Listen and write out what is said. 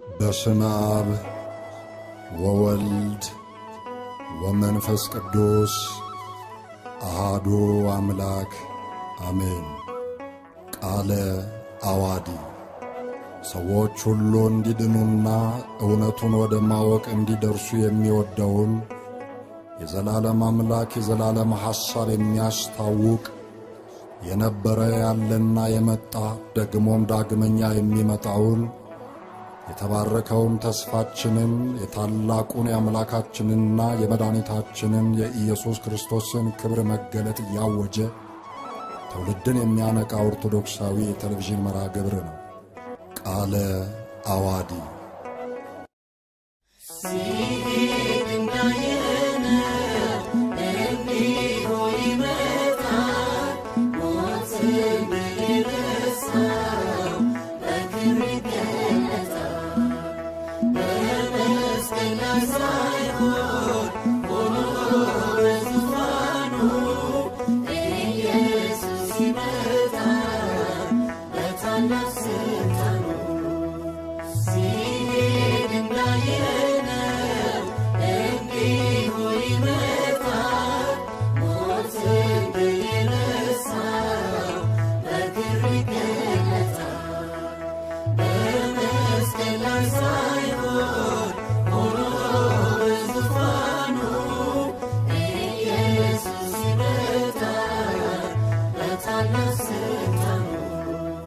በስመ አብ ወወልድ ወመንፈስ ቅዱስ አሐዱ አምላክ አሜን። ቃለ አዋዲ ሰዎች ሁሉ እንዲድኑና እውነቱን ወደ ማወቅ እንዲደርሱ የሚወደውን የዘላለም አምላክ የዘላለም ሐሳብ የሚያስታውቅ የነበረ ያለና የመጣ ደግሞም ዳግመኛ የሚመጣውን የተባረከውን ተስፋችንን የታላቁን የአምላካችንና የመድኃኒታችንን የኢየሱስ ክርስቶስን ክብር መገለጥ እያወጀ ትውልድን የሚያነቃ ኦርቶዶክሳዊ የቴሌቪዥን መርሃ ግብር ነው። ቃለ አዋዲ